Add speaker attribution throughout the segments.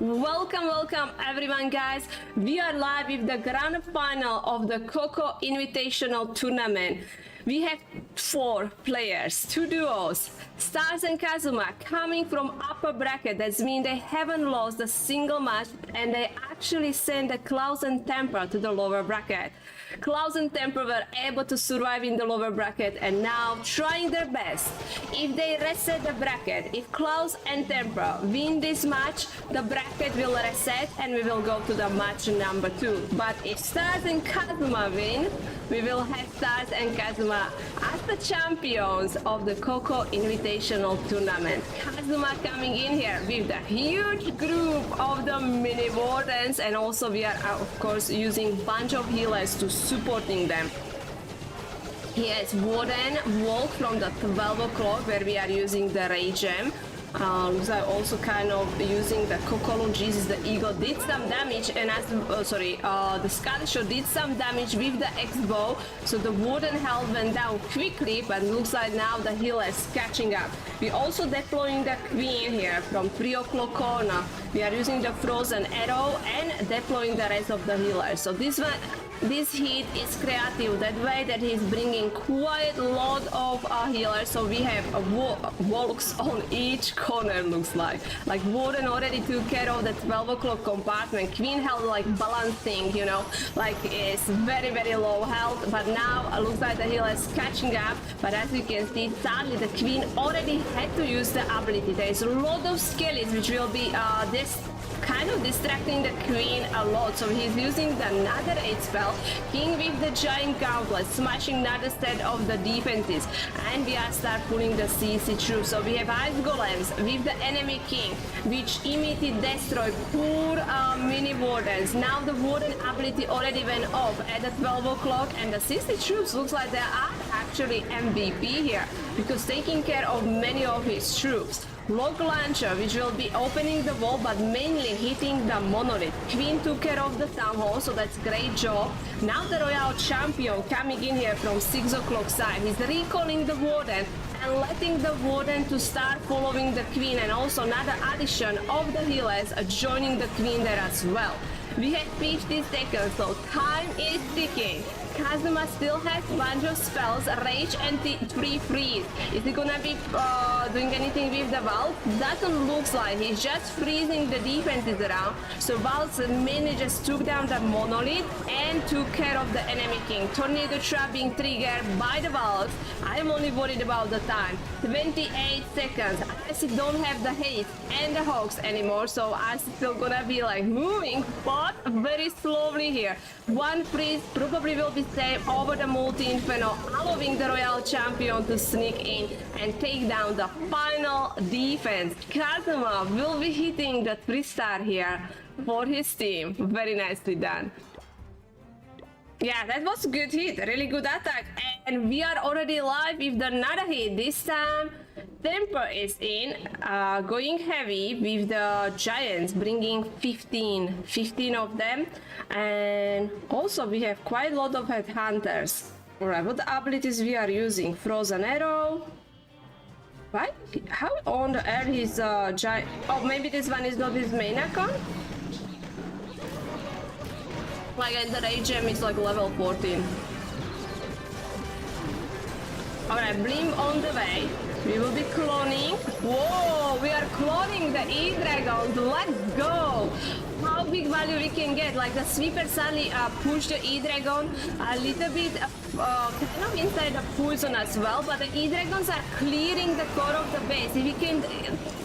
Speaker 1: Welcome everyone, guys. We are live with the grand final of the Coco Invitational Tournament. We have 4 players, 2 duos, Stars and Kazuma, coming from upper bracket. That means they haven't lost a single match, and they actually sent the Klaus and Temper to the lower bracket. Klaus and Temper were able to survive in the lower bracket and now trying their best. If they reset the bracket, if Klaus and Temper win this match, the bracket will reset and we will go to the match number 2. But if Stars and Kazuma win, we will have Stars and Kazuma as the champions of the Coco Invitational Tournament. Kazuma coming in here with the huge group of the mini wardens, and also we are of course using bunch of healers to supporting them. He has Warden Walk from the 12 o'clock where we are using the Rage Gem. Looks like also kind of using the Kokolo Jesus. The Eagle did some damage, and as the Scottish did some damage with the X-Bow, so the Warden health went down quickly, but looks like now the healer is catching up. We also deploying the Queen here from 3 o'clock corner. We are using the Frozen Arrow and deploying the rest of the healers. So this hit is creative that way that he's bringing quite a lot of healers. So we have walks on each corner, looks like Warden already took care of the 12 o'clock compartment. Queen held like balancing, you know, like it's very low health, but now it looks like the healer is catching up. But as you can see, sadly the Queen already had to use the ability. There's a lot of skellies which will be this kind of distracting the Queen a lot, so he's using the another 8 spell, King with the Giant Gauntlet, smashing another set of the defenses, and we are start pulling the CC troops. So we have Ice Golems with the enemy King, which immediately destroy poor mini wardens. Now the Warden ability already went off at the 12 o'clock, and the CC troops looks like they are actually MVP here, because taking care of many of his troops. Log Launcher, which will be opening the wall but mainly hitting the monolith. Queen took care of the Town Hall, so that's great job. Now the Royal Champion coming in here from 6 o'clock side. He's recalling the Warden and letting the Warden to start following the Queen, and also another addition of the healers joining the Queen there as well. We have 50 seconds, so time is ticking. Kazuma still has bunch of spells, Rage and 3 freeze. Is he gonna be doing anything with the Valve? Doesn't look like. He's just freezing the defenses around. So Valve mainly just took down the monolith and took care of the enemy King. Tornado Trap being triggered by the Valves. I'm only worried about the time. 28 seconds. I still don't have the haste and the Hawks anymore, so I'm still gonna be like moving, but very slowly here. One freeze probably will be saved over the multi-inferno, allowing the Royal Champion to sneak in and take down the final defense. Kazuma will be hitting the 3-star here for his team. Very nicely done. Yeah, that was a good hit, really good attack, and we are already live with another hit. This time Temper is in, going heavy with the Giants, bringing 15 of them, and also we have quite a lot of headhunters. Alright, what abilities we are using? Frozen Arrow. Right? How on the air his giant? Oh, maybe this one is not his main account? Like the Rage Gem is like level 14. Alright, Blim on the way. We will be cloning. Whoa, we are cloning the E-Dragons. Let's go. How big value we can get? Like the Sweeper suddenly push the E-Dragon a little bit kind of inside the poison as well, but the E-Dragons are clearing the core of the base. If we can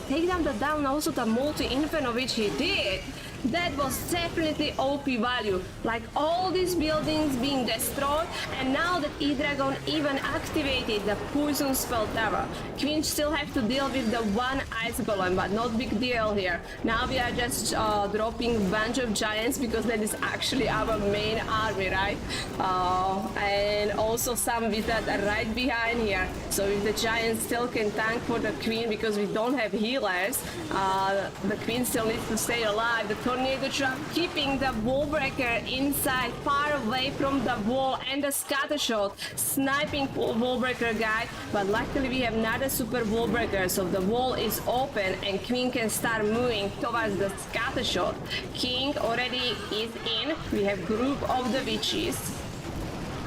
Speaker 1: take down the down also the multi-inferno, which he did, that was definitely OP value. Like all these buildings being destroyed, and now that E-Dragon even activated the poison spell tower. Queen still have to deal with the one ice golem, but not big deal here. Now we are just dropping a bunch of giants because that is actually our main army, right? And also some wizards are right behind here. So if the giants still can tank for the Queen because we don't have healers, the Queen still needs to stay alive. The tornado trap, keeping the wall breaker inside, far away from the wall, and the scatter shot, sniping wall breaker guy. But luckily we have another super wall breaker, so the wall is open and Queen can start moving towards the scatter shot. King already is in. We have group of the witches.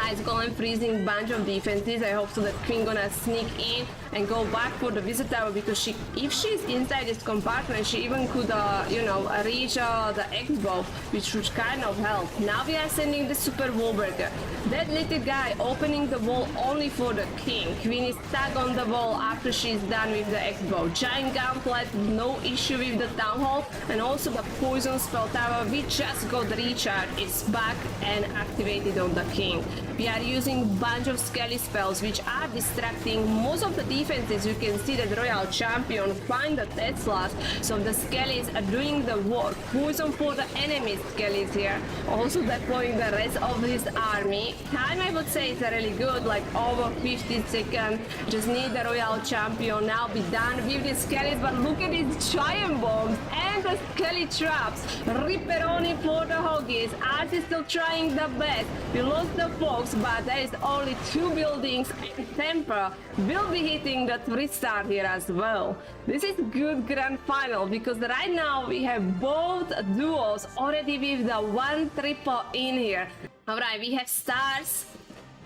Speaker 1: Ice Golem freezing bunch of defenses. I hope so that Queen gonna sneak in and go back for the Wizard Tower, because if she's inside this compartment, she even could, reach the X-bow, which would kind of help. Now we are sending the super wall breaker. That little guy opening the wall only for the King. Queen is stuck on the wall after she's done with the X-bow. Giant Gauntlet, no issue with the Town Hall, and also the Poison Spell Tower, we just got recharged, is back and activated on the King. We are using bunch of skelly spells which are distracting most of the defenses. You can see that Royal Champion find the Teslas, so the skellies are doing the work. Poison for the enemy skellies here, also deploying the rest of his army. Time I would say is really good, like over 50 seconds. Just need the Royal Champion now be done with the skellies, but look at these giant bombs and the skelly traps. Ripperoni for the Hoggies. Ars is still trying the best. We lost the Fox, but there is only 2 buildings, and Temper will be hitting the 3-star here as well. This is good grand final, because right now we have both duos already with the 1 triple in here. Alright, we have stars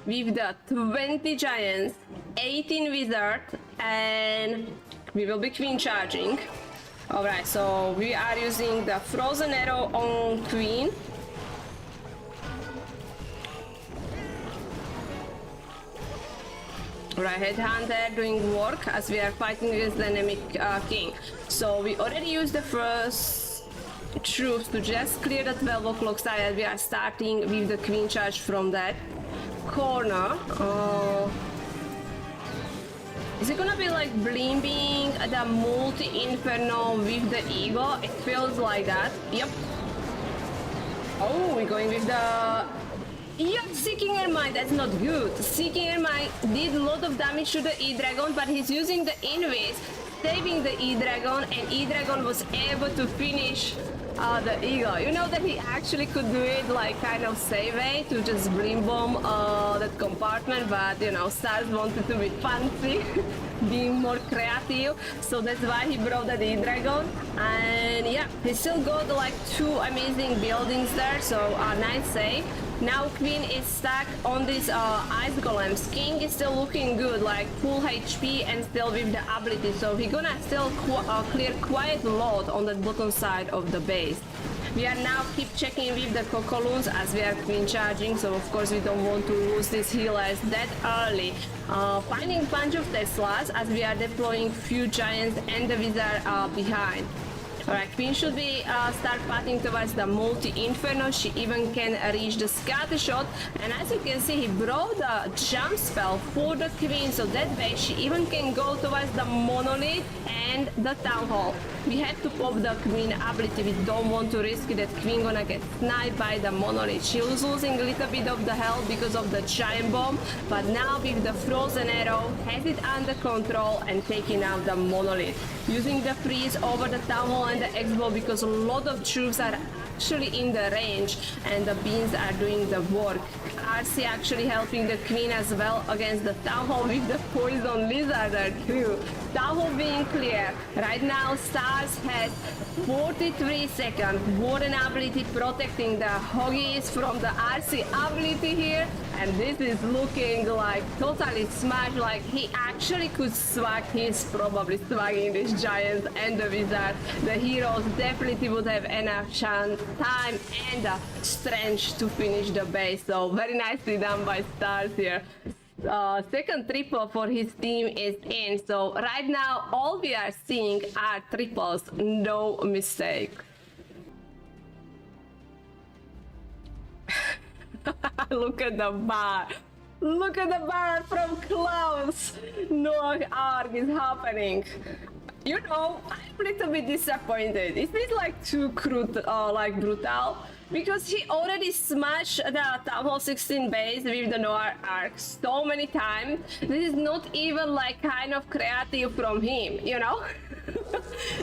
Speaker 1: with the 20 giants, 18 wizard, and we will be queen charging. Alright, so we are using the frozen arrow on queen. Right, Headhunter doing work as we are fighting against the enemy king. So we already used the first troops to just clear the 12 o'clock side. We are starting with the queen charge from that corner. Is it gonna be like blimbing the multi-inferno with the eagle? It feels like that. Yep. Oh, we're going with the... Yeah, Seeking Ermine, that's not good. Seeking Ermine did a lot of damage to the E-Dragon, but he's using the Invis, saving the E-Dragon, and E-Dragon was able to finish the Eagle. You know that he actually could do it like kind of save way to just blim bomb that compartment, but you know, Stars wanted to be fancy, being more creative, so that's why he brought the E-Dragon. And yeah, he still got like 2 amazing buildings there, so nice save. Now Queen is stuck on this Ice Golems. King is still looking good, like full HP and still with the ability, so he gonna still clear quite a lot on the bottom side of the base. We are now keep checking with the Cocoloons as we are Queen charging, so of course we don't want to lose these healers that early. Finding bunch of Teslas as we are deploying few giants and the wizard behind. Alright, Queen should be start pathing towards the multi-inferno. She even can reach the scatter shot, and as you can see, he brought the jump spell for the Queen, so that way she even can go towards the monolith and the town hall. We have to pop the Queen ability. We don't want to risk that Queen gonna get sniped by the monolith. She was losing a little bit of the health because of the giant bomb, but now with the frozen arrow has it under control and taking out the monolith. Using the freeze over the town hall and the X-bow, because a lot of troops are actually in the range and the beans are doing the work. RC actually helping the Queen as well against the town hall with the poison lizard too. Town hall being clear. Right now Stars has 43 seconds. Warden ability protecting the Hoggies from the RC ability here, and this is looking like totally smashed. Like he actually could swag. He's probably swagging these giants and the wizard. The heroes definitely would have enough chance, time and strength to finish the base. So very nicely done by Stars here. Second triple for his team is in, so right now all we are seeing are triples, no mistake. Look at the bar. Look at the bar from close. No arc is happening. You know, I'm a little bit disappointed. Is this like too crude, like brutal? Because he already smashed the Town Hall 16 base with the Noir arc so many times. This is not even like kind of creative from him, you know?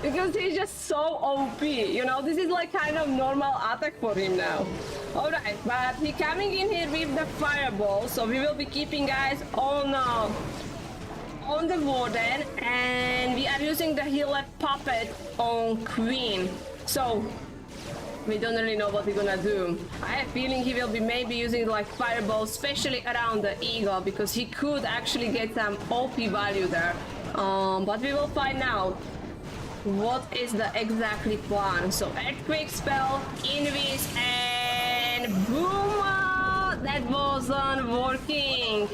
Speaker 1: because he's just so OP. You know, this is like kind of normal attack for him now. All right, but he coming in here with the fireball, so we will be keeping eyes on the warden, and we are using the healer puppet on Queen. So we don't really know what he's gonna do. I have a feeling he will be maybe using like fireball, especially around the eagle, because he could actually get some OP value there. But we will find out what is the exactly plan. So earthquake spell, invis, and boom! That wasn't working.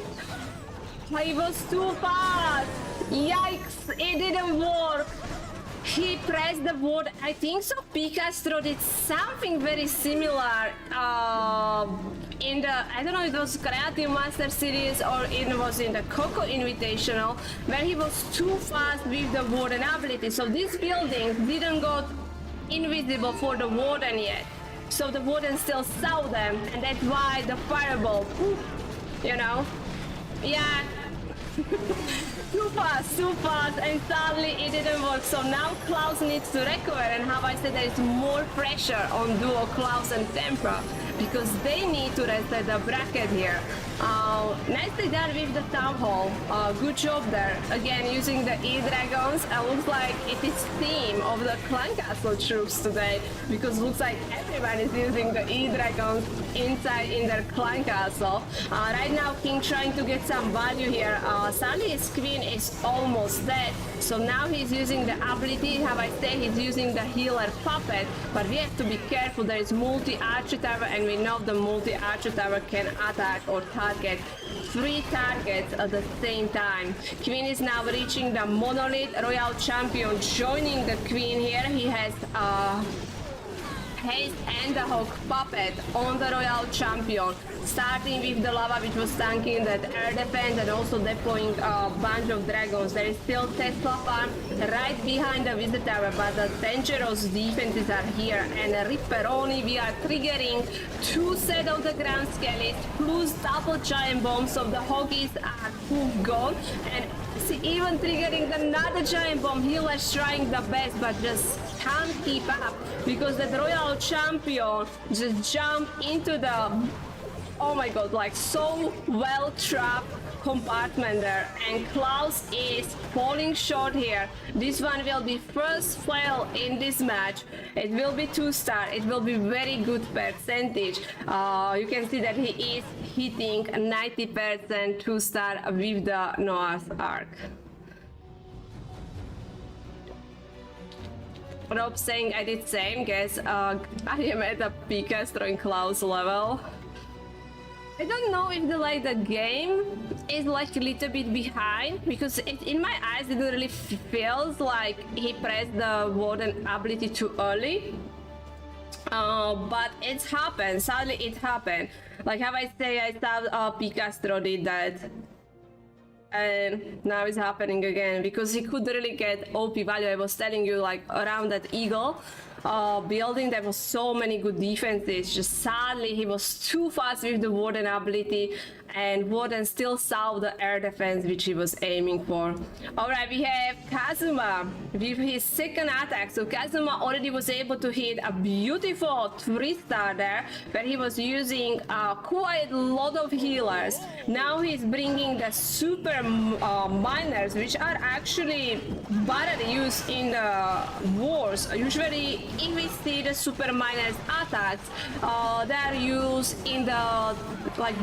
Speaker 1: He was too fast. Yikes! It didn't work. He pressed the word. I think so. Picastro did something very similar in the, I don't know, it was Creative Master Series or it was in the Coco Invitational, where he was too fast with the warden ability. So these buildings didn't go invisible for the warden yet. So the warden still saw them, and that's why the fireball, you know, yeah. Too fast, and sadly it didn't work. So now Klaus needs to recover, and how I said there is more pressure on duo Klaus and Tempra because they need to reset the bracket here. Nicely done with the Town Hall. Good job there. Again, using the E-Dragons. Looks like it is theme of the Clan Castle troops today, because looks like everyone is using the E-Dragons inside in their Clan Castle. Right now, King trying to get some value here. Sadly, his queen is almost dead. So now he's using the ability, how I say, he's using the healer puppet, but we have to be careful. There is multi-archer tower, and we know the multi-archer tower can attack or target 3 targets at the same time. Queen is now reaching the monolith. Royal Champion joining the queen here. He has haste and the hawk puppet on the Royal Champion, starting with the lava, which was tanking that air defense and also deploying a bunch of dragons. There is still Tesla farm right behind the Wizard Tower, but the dangerous defenses are here. And Ripperoni, we are triggering 2 sets of the Grand Skellies plus double giant bombs, so the hoggies are gone. And see, even triggering another giant bomb, Healer's trying the best, but just can't keep up because that Royal Champion just jumped into the, oh my god, like so well trapped compartment there, and Klaus is falling short here. This one will be first fail in this match. It will be 2-star. It will be very good percentage. You can see that he is hitting 90% 2-star with the Noah's Ark. Rob saying I did same, guess I am at the Picastro in Klaus level. I don't know if the game is like a little bit behind, because in my eyes it really feels like he pressed the warden ability too early. But it happened, sadly it happened. Like how I say, I saw Picastro did that. And now it's happening again because he could really get OP value. I was telling you, like around that eagle building, there was so many good defenses. Just sadly he was too fast with the warden ability, and warden still saw the air defense which he was aiming for. All right, we have Kazuma with his second attack. So Kazuma already was able to hit a beautiful 3-star there, where he was using quite a lot of healers. Now he's bringing the super miners, which are actually better used in the wars. Usually if we see the super miners attacks, they are used in the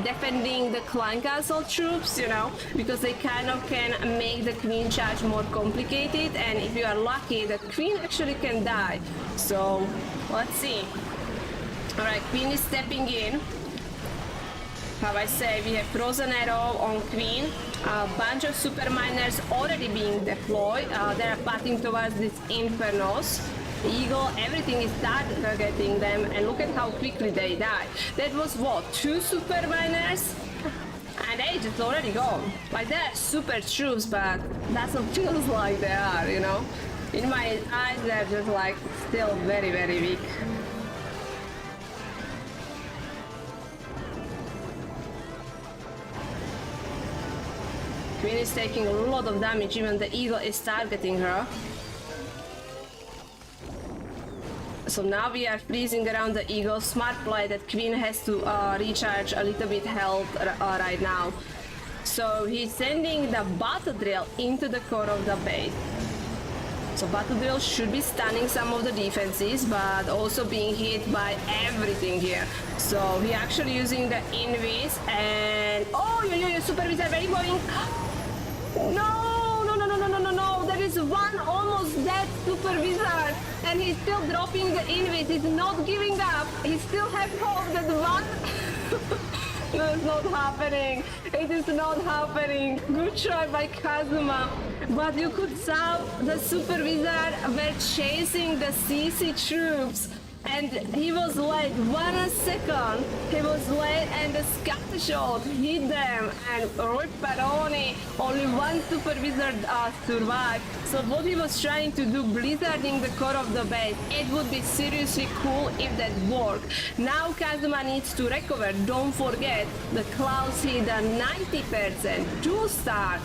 Speaker 1: defending the Clan Castle troops, you know, because they kind of can make the queen charge more complicated, and if you are lucky the queen actually can die. So let's see. All right, queen is stepping in. How I say, we have frozen arrow on queen, a bunch of super miners already being deployed. They are passing towards these infernos. Eagle, everything is targeting them, and look at how quickly they die. That was what, 2 super miners? And they just already gone. Like, they're super troops, but doesn't feel like they are, you know? In my eyes, they're just like still very, very weak. Queen is taking a lot of damage, even the eagle is targeting her. So now we are freezing around the eagle. Smart play that Queen has to recharge a little bit health right now. So he's sending the battle drill into the core of the base. So battle drill should be stunning some of the defenses, but also being hit by everything here. So he actually using the invis and super wizard very going. No. There is one almost dead super wizard, and he's still dropping the invis. He's not giving up. He still has hope that one. No, it's not happening. It is not happening. Good try by Kazuma. But you could saw the super wizard were chasing the CC troops. And he was late, 1 second. He was late and the scatter shot hit them. And Ripperoni, only one super wizard survived. So what he was trying to do, blizzarding the core of the base, it would be seriously cool if that worked. Now Kazuma needs to recover. Don't forget, the Klaus hit a 90% 2-star.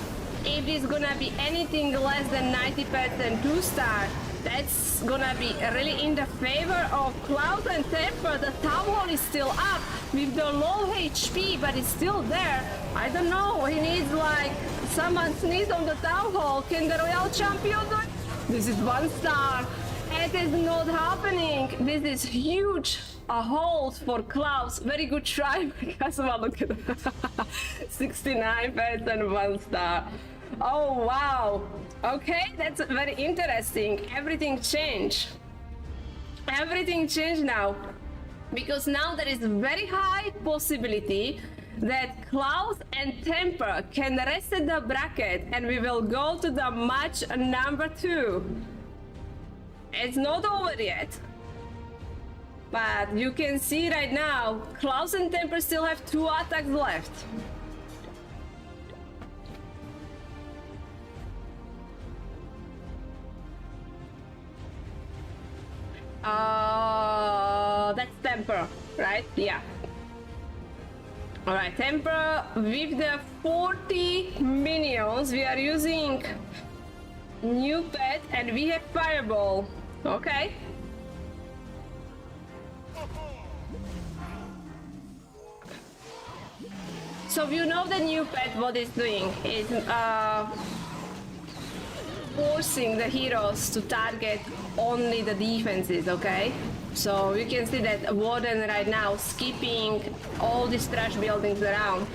Speaker 1: If it's gonna be anything less than 90% 2-star, that's gonna be really in the favor of Klaus and Temper. The town hall is still up with the low HP, but it's still there. I don't know, he needs like someone sneeze on the town hall. Can the Royal Champion do it? This is 1 star. It is not happening. This is huge. A hold for Klaus. Very good try. Kazuma, look at that. 69% 1 star. Oh wow. Okay, that's very interesting. Everything changed. Everything changed now. Because now there is a very high possibility that Klaus and Temper can reset the bracket and we will go to the match number 2. It's not over yet. But you can see right now, Klaus and Temper still have 2 attacks left. That's Temper, right? Yeah. Alright, Temper with the 40 minions. We are using new pet and we have Fireball. Okay. So you know the new pet what it's doing is forcing the heroes to target only the defenses, okay? So you can see that Warden right now skipping all these trash buildings around.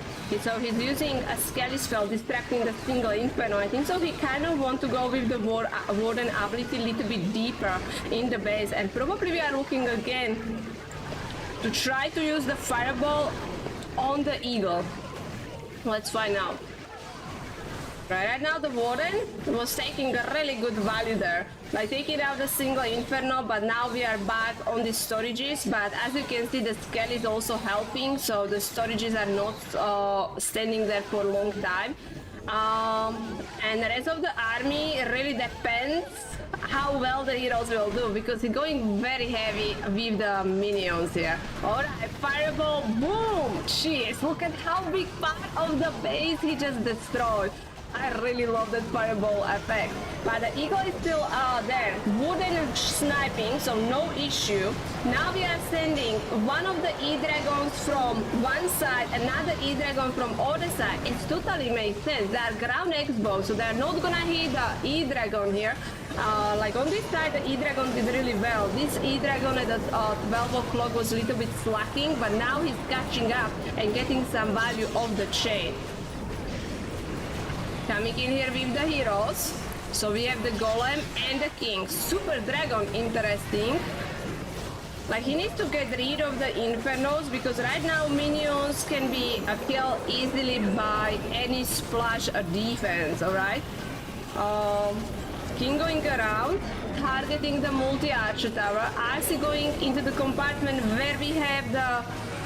Speaker 1: So he's using a Skelly spell, distracting the single Inferno. I think so he kind of want to go with the Warden ability a little bit deeper in the base, and probably we are looking again to try to use the Fireball on the Eagle. Let's find out. Right now the Warden was taking a really good value there, by taking out the single Inferno, but now we are back on the storages. But as you can see, the scale is also helping, so the storages are not standing there for a long time. And the rest of the army really depends how well the heroes will do, because he's going very heavy with the minions here. Alright, Fireball, boom! Jeez, look at how big part of the base he just destroyed. I really love that Fireball effect. But the Eagle is still there. Wooden sniping, so no issue. Now we are sending one of the E-Dragons from one side, another E-Dragon from other side. It totally makes sense. They are ground X-bows, so they're not gonna hit the E-Dragon here. Like on this side, the E-Dragon did really well. This E-Dragon at the 12 o'clock was a little bit slacking, but now he's catching up and getting some value of the chain. Coming in here with the heroes. So we have the Golem and the King. Super Dragon, interesting. Like, he needs to get rid of the Infernos, because right now minions can be killed easily by any splash defense, alright? King going around, targeting the multi-archer tower. RC going into the compartment where we have the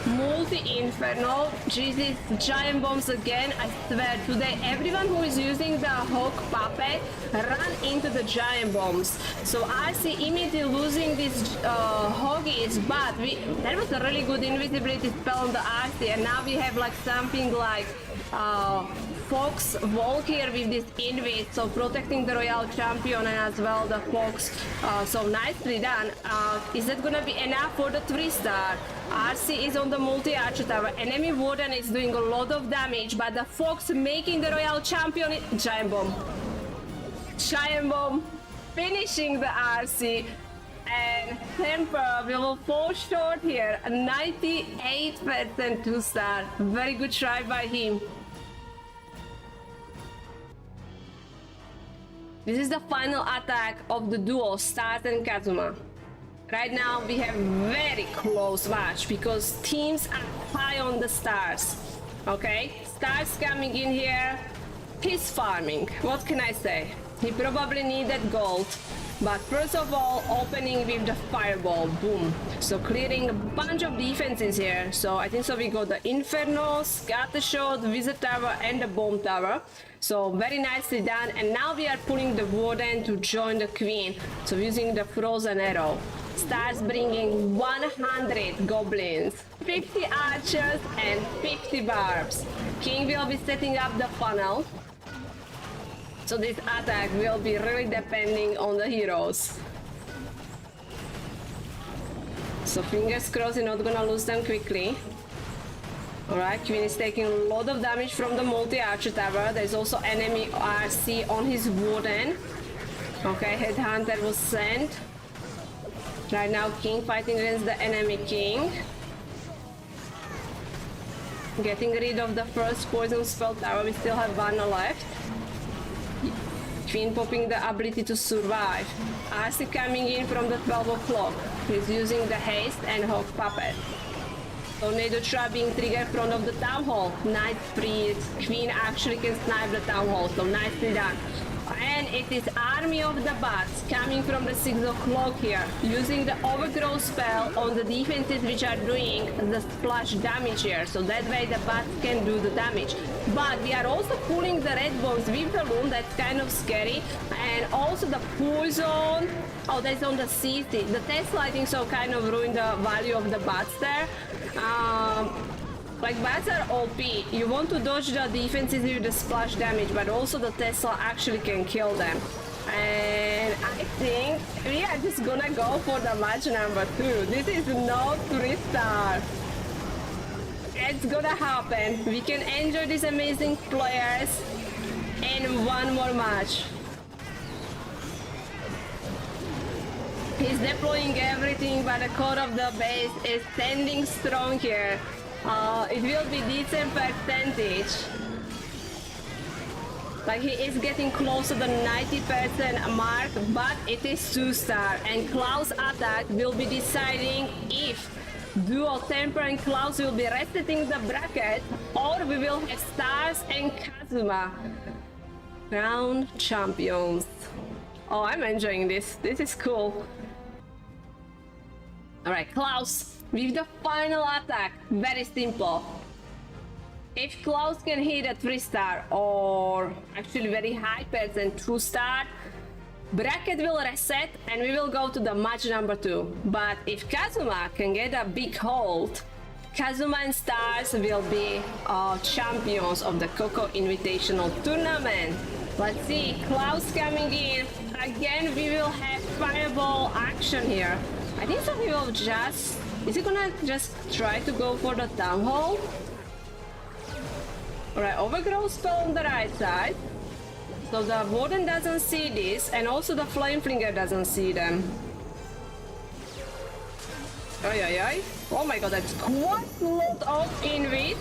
Speaker 1: multi-inferno. Jesus, giant bombs again. I swear, today everyone who is using the Hawk Puppet run into the giant bombs. So RC immediately losing these Hoggies, but that was a really good invisibility spell on the RC, and now we have like something like Fox Walk here with this Invis, so protecting the Royal Champion and as well the Fox. So nicely done. Is that gonna be enough for the 3-star? RC is on the multi-archer tower. Enemy Warden is doing a lot of damage, but the Fox making the Royal Champion. Giant bomb. Giant bomb finishing the RC. And Temper will fall short here. 98% 2-star. Very good try by him. This is the final attack of the duo Stars and Kazuma. Right now we have very close match because teams are high on the Stars. Okay, Stars coming in here. He's farming. What can I say? He probably needed gold. But first of all, opening with the fireball, boom. So clearing a bunch of defenses here. So I think so we got the Inferno, Scatter Shot, Wizard Tower and the Bomb Tower. So very nicely done. And now we are pulling the Warden to join the Queen. So using the Frozen Arrow. Stars bringing 100 Goblins, 50 Archers and 50 Barbs. King will be setting up the funnel. So this attack will be really depending on the heroes. So fingers crossed you're not gonna lose them quickly. Alright, Queen is taking a lot of damage from the multi-archer tower. There's also enemy RC on his Warden. Okay, Headhunter was sent. Right now King fighting against the enemy King. Getting rid of the first poison spell tower, we still have one left. Queen popping the ability to survive. RC coming in from the 12 o'clock. He's using the haste and Hawk Puppet. Tornado Trap being triggered in front of the Town Hall. Nice freeze. Queen actually can snipe the Town Hall, so nicely done. And it is Army of the Bats coming from the 6 o'clock here, using the Overgrowth spell on the defenses which are doing the splash damage here, so that way the Bats can do the damage. But we are also pulling the red bombs with the Loom, that's kind of scary, and also the Poison. Oh, that's on the CC. The test lighting so kind of ruined the value of the Bats there. Like bats are OP, you want to dodge the defenses with the splash damage, but also the Tesla actually can kill them. And I think we are just gonna go for the match number 2. This is no 3-star. It's gonna happen. We can enjoy these amazing players in one more match. He's deploying everything, but the core of the base is standing strong here. It will be decent percentage. Like he is getting close to the 90% mark, but it is 2-star, and Klaus attack will be deciding if duo Temper and Klaus will be resetting the bracket, or we will have Stars and Kazuma crown champions. Oh, I'm enjoying this. This is cool. Alright, Klaus with the final attack. Very simple. If Klaus can hit a 3-star or actually very high percent 2-star, bracket will reset and we will go to the match number 2. But if Kazuma can get a big hold, Kazuma and Stars will be champions of the Coco Invitational Tournament. Let's see, Klaus coming in. Again, we will have fireball action here. I think so he will just... Is he gonna just try to go for the Town Hall? Alright, Overgrowth spell on the right side. So the Warden doesn't see this, and also the Flameflinger doesn't see them. Ay ay ay. Oh my god, that's quite a lot of Invis.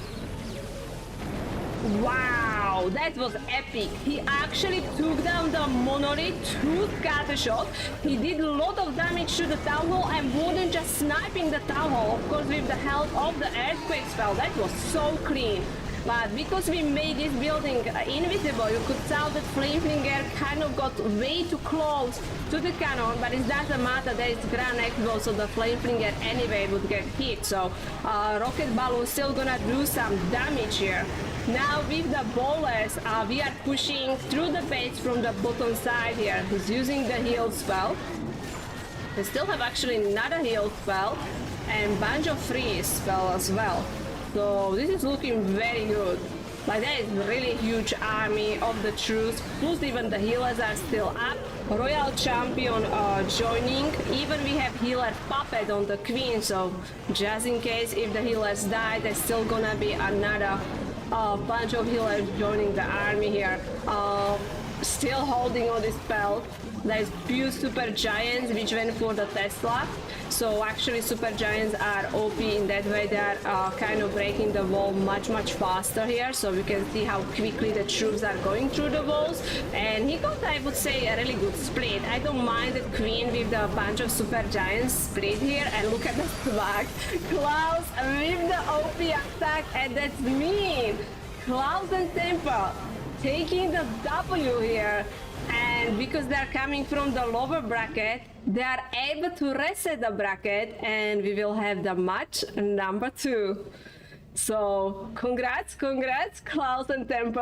Speaker 1: Wow, that was epic. He actually took down the Monolith through Scatter Shot. He did a lot of damage to the Town Hall and Warden just sniping the Town Hall, of course with the help of the Earthquake spell. That was so clean. But because we made this building invisible, you could tell that Flameflinger kind of got way too close to the cannon, but it doesn't matter, there is ground explode, so the Flameflinger anyway would get hit. So Rocket Balloon still gonna do some damage here. Now with the bowlers, we are pushing through the base from the bottom side here. He's using the heal spell. We still have actually another heal spell and bunch of freeze spell as well. So this is looking very good. But there is really huge army of the troops, plus even the healers are still up. Royal Champion joining. Even we have healer Puppet on the Queen, so just in case if the healers die, there's still gonna be another bunch of healers joining the army here. Still holding on this spell. There's few super giants which went for the Tesla. So actually super giants are OP in that way. They are kind of breaking the wall much faster here. So we can see how quickly the troops are going through the walls. And he got, I would say, a really good split. I don't mind the Queen with the bunch of super giants split here. And look at the swag. Klaus with the OP attack, and that's mean. Klaus and Temple taking the W here. And because they're coming from the lower bracket, they are able to reset the bracket, and we will have the match number 2. So congrats, Klaus and Temple.